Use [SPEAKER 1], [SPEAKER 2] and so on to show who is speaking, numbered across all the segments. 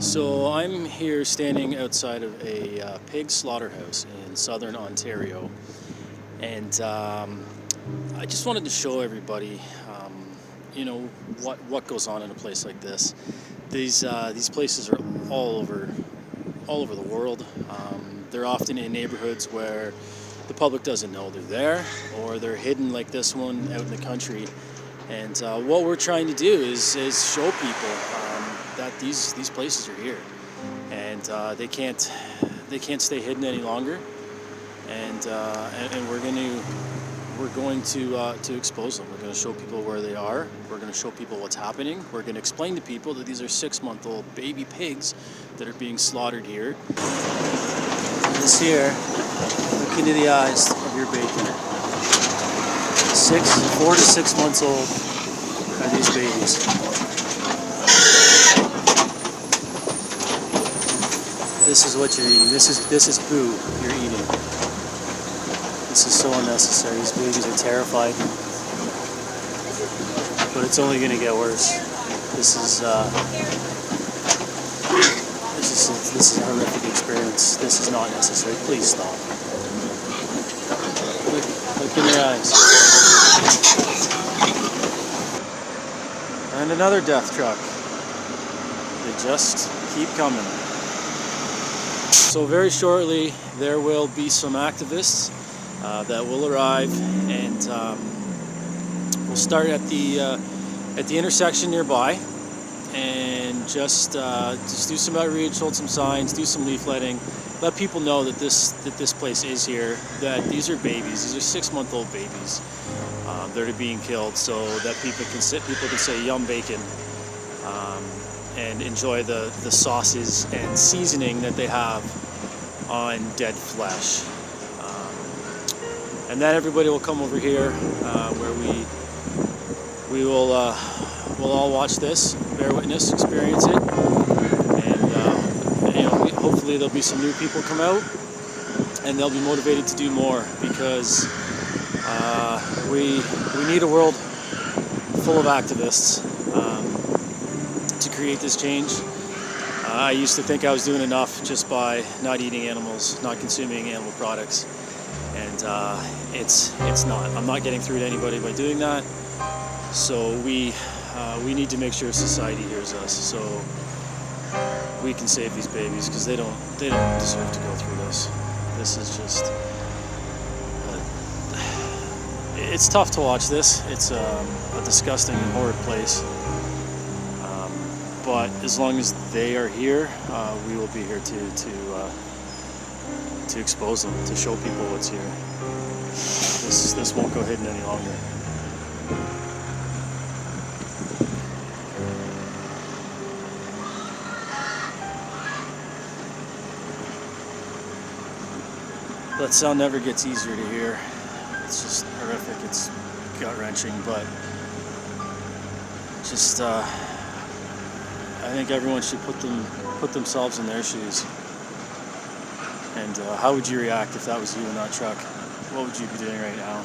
[SPEAKER 1] So I'm here standing outside of a pig slaughterhouse in southern Ontario, and I just wanted to show everybody, you know, what goes on in a place like this. These places are all over the world. They're often in neighborhoods where the public doesn't know they're there, or they're hidden like this one out in the country. And what we're trying to do is show people that these places are here, and they can't stay hidden any longer. And we're going to expose them. We're going to show people where they are. We're going to show people what's happening. We're going to explain to people that these are 6-month-old baby pigs that are being slaughtered here. This here, look into the eyes of your bacon. 4 to 6 months old are these babies. This is what you're eating. This is poo you're eating. This is so unnecessary. These babies are terrified, but it's only going to get worse. This is a horrific experience. This is not necessary. Please stop. Look in your eyes. And another death truck. They just keep coming. So very shortly there will be some activists that will arrive, and we'll start at the intersection nearby, and just do some outreach, hold some signs, do some leafletting, let people know that this place is here, that these are babies, these are 6-month-old babies that are being killed, so that people can say yum bacon, and enjoy the sauces and seasoning that they have on dead flesh. And then everybody will come over here where we'll all watch this, bear witness, experience it, and hopefully there'll be some new people come out, and they'll be motivated to do more, because we need a world full of activists to create this change. I used to think I was doing enough just by not eating animals, not consuming animal products, and it's not. I'm not getting through to anybody by doing that. So we need to make sure society hears us, so we can save these babies, because they don't deserve to go through this. This is just it's tough to watch this. It's a disgusting and horrid place. But as long as they are here, we will be here to expose them, to show people what's here. This won't go hidden any longer. That sound never gets easier to hear. It's just horrific. It's gut-wrenching, but just I think everyone should put themselves in their shoes. And how would you react if that was you in that truck? What would you be doing right now?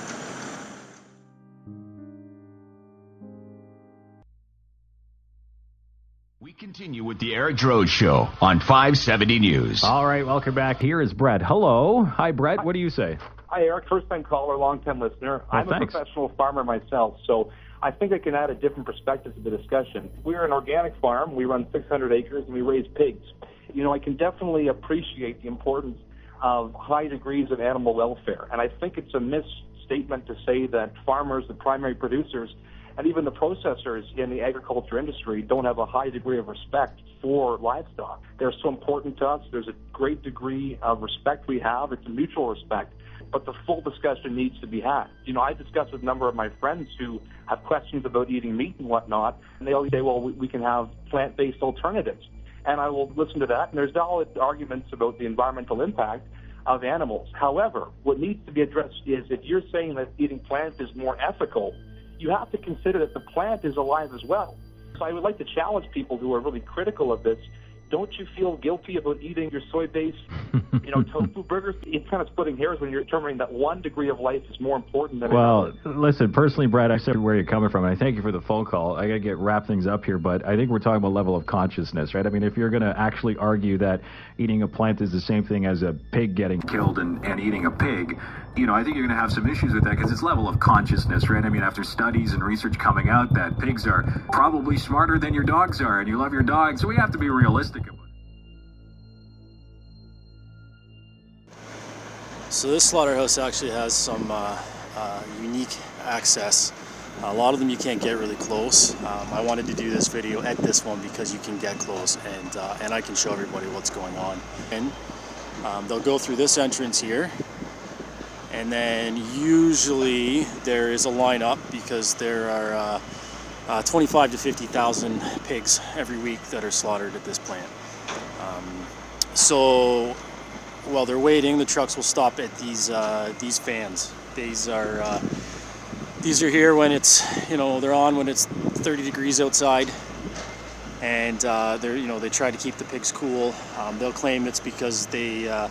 [SPEAKER 2] We continue with the Eric Drode Show on 570 News.
[SPEAKER 3] All right, welcome back. Here is Brett. Hello. Hi, Brett. What do you say?
[SPEAKER 4] Hi, Eric. First-time caller, long-time listener. I'm
[SPEAKER 3] thanks.
[SPEAKER 4] A professional farmer myself, so I think I can add a different perspective to the discussion. We're an organic farm. We run 600 acres, and we raise pigs. I can definitely appreciate the importance of high degrees of animal welfare, and I think it's a misstatement to say that farmers, the primary producers, and even the processors in the agriculture industry don't have a high degree of respect for livestock. They're so important to us. There's a great degree of respect we have. It's a mutual respect, but the full discussion needs to be had. I discussed with a number of my friends who have questions about eating meat and whatnot, and they always say, well, we can have plant-based alternatives. And I will listen to that, and there's valid arguments about the environmental impact of animals. However, what needs to be addressed is, if you're saying that eating plant is more ethical, you have to consider that the plant is alive as well. So I would like to challenge people who are really critical of this don't you feel guilty about eating your soy-based, tofu burgers? It's kind of splitting hairs when you're determining that one degree of life is more important than another.
[SPEAKER 3] Well, listen, personally, Brad, I see where you're coming from, and I thank you for the phone call. I got to wrap things up here, but I think we're talking about level of consciousness, right? I mean, if you're going to actually argue that eating a plant is the same thing as a pig getting killed and eating a pig, I think you're going to have some issues with that because it's level of consciousness, right? I mean, after studies and research coming out that pigs are probably smarter than your dogs are, and you love your dogs, so we have to be realistic about it.
[SPEAKER 1] So this slaughterhouse actually has some unique access. A lot of them you can't get really close. I wanted to do this video at this one because you can get close and I can show everybody what's going on. And they'll go through this entrance here, and then usually there is a lineup because there are 25 to 50,000 pigs every week that are slaughtered at this plant. So while they're waiting, the trucks will stop at these fans. These are here when it's they're on when it's 30 degrees outside, and they try to keep the pigs cool. They'll claim it's because they're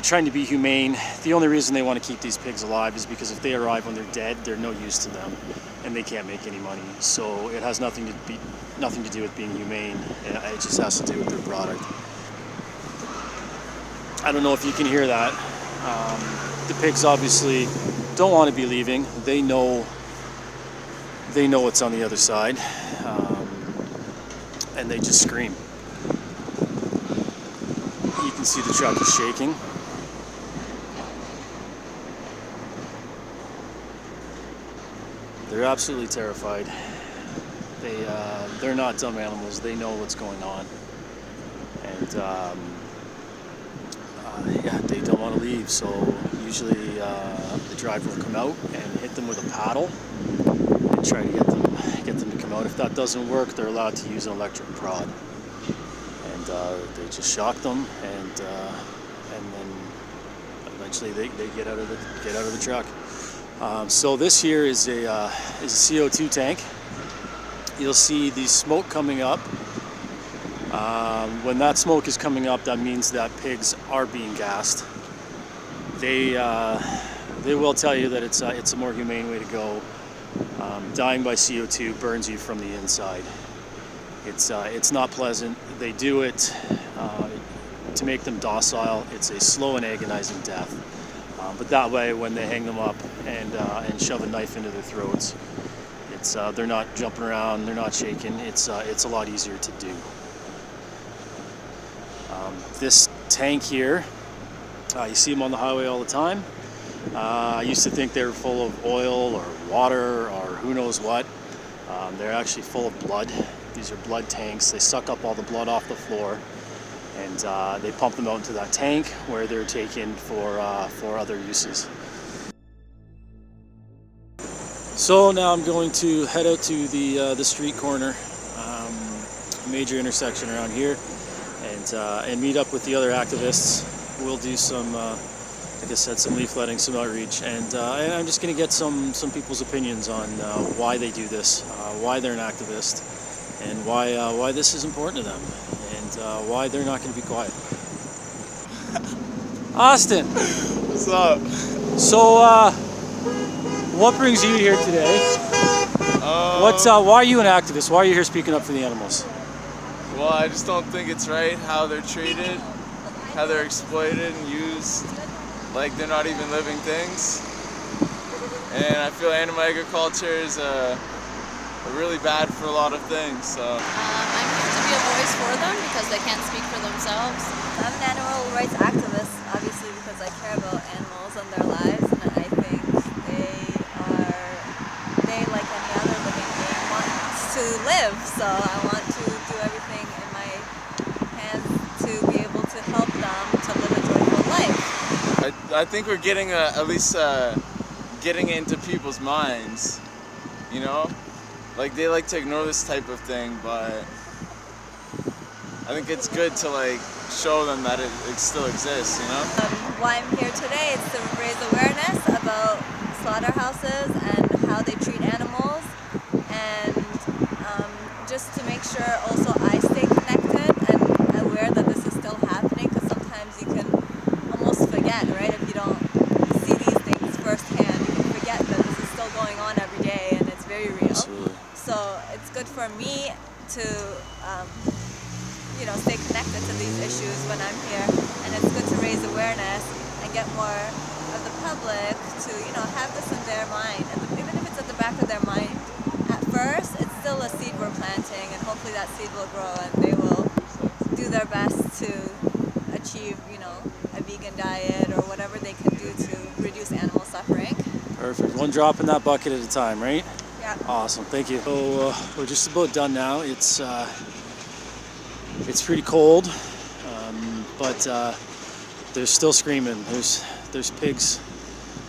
[SPEAKER 1] trying to be humane. The only reason they want to keep these pigs alive is because if they arrive when they're dead, they're no use to them, and they can't make any money. So it has nothing to do with being humane. It just has to do with their product. I don't know if you can hear that. The pigs obviously don't want to be leaving. They know what's on the other side, and they just scream. You can see the truck is shaking. They're absolutely terrified. They're not dumb animals. They know what's going on, and they don't want to leave. So usually the driver will come out and hit them with a paddle and try to get them to come out. If that doesn't work, they're allowed to use an electric prod, and they just shock them, and then eventually they get out of the truck. So this here is a CO2 tank. You'll see the smoke coming up. When that smoke is coming up, that means that pigs are being gassed. They will tell you that it's a more humane way to go. Dying by CO2 burns you from the inside. It's not pleasant. They do it to make them docile. It's a slow and agonizing death. But that way, when they hang them up and shove a knife into their throats, they're not jumping around, they're not shaking. It's a lot easier to do. This tank here, you see them on the highway all the time. I used to think they were full of oil or water or who knows what. They're actually full of blood. These are blood tanks. They suck up all the blood off the floor, and they pump them out into that tank where they're taken for other uses. So now I'm going to head out to the street corner, major intersection around here, and meet up with the other activists. We'll do some, like I said, some leafletting, some outreach, and I'm just going to get some people's opinions on why they do this, why they're an activist, and why this is important to them, and why they're not going to be quiet. Austin,
[SPEAKER 5] What's up?
[SPEAKER 1] so what brings you here today? Why are you an activist? Why are you here speaking up for the animals?
[SPEAKER 5] Well, I just don't think it's right how they're treated, how they're exploited and used like they're not even living things. And I feel animal agriculture is really bad for a lot of things. So
[SPEAKER 6] I'm here to be a voice for them because they can't speak for themselves.
[SPEAKER 7] I'm an animal rights activist, obviously, because I care about animals and their lives, and I think they like any other living being, want to live. So I want to do everything in my hands to be able to help them to live a joyful life.
[SPEAKER 5] I think we're getting at least getting into people's minds, you know? Like they like to ignore this type of thing, but I think it's good to like show them that it still exists, you know?
[SPEAKER 7] Why I'm here today is to raise awareness about slaughterhouses and how they treat animals, and just to make sure also I stay connected for me to stay connected to these issues when I'm here, and it's good to raise awareness and get more of the public to have this in their mind, and even if it's at the back of their mind at first, it's still a seed we're planting, and hopefully that seed will grow and they will do their best to achieve a vegan diet or whatever they can do to reduce animal suffering.
[SPEAKER 1] Perfect. One drop in that bucket at a time, right?
[SPEAKER 7] Yeah.
[SPEAKER 1] Awesome. Thank you. So we're just about done now. It's pretty cold, but they're still screaming. There's pigs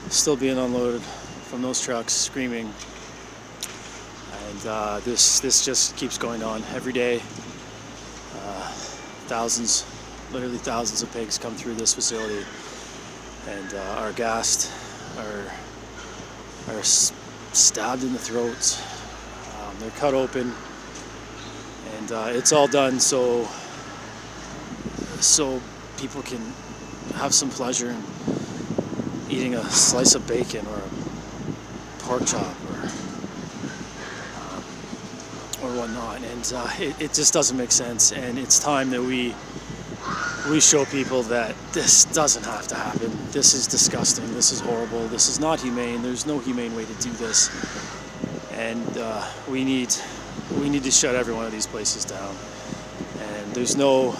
[SPEAKER 1] still being unloaded from those trucks, screaming, and this just keeps going on every day. Literally thousands of pigs come through this facility and are gassed, are stabbed in the throats. They're cut open, and it's all done so people can have some pleasure in eating a slice of bacon or a pork chop or whatnot, and it just doesn't make sense. And it's time that we show people that this doesn't have to happen. This is disgusting. This is horrible. This is not humane. There's no humane way to do this, and we need to shut every one of these places down. And there's no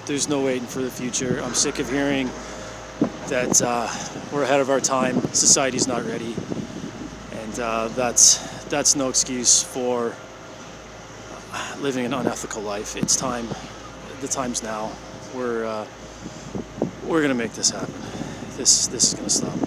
[SPEAKER 1] waiting for the future. I'm sick of hearing that we're ahead of our time. Society's not ready, and that's no excuse for living an unethical life. It's time. The time's now. We're gonna make this happen. This is gonna stop.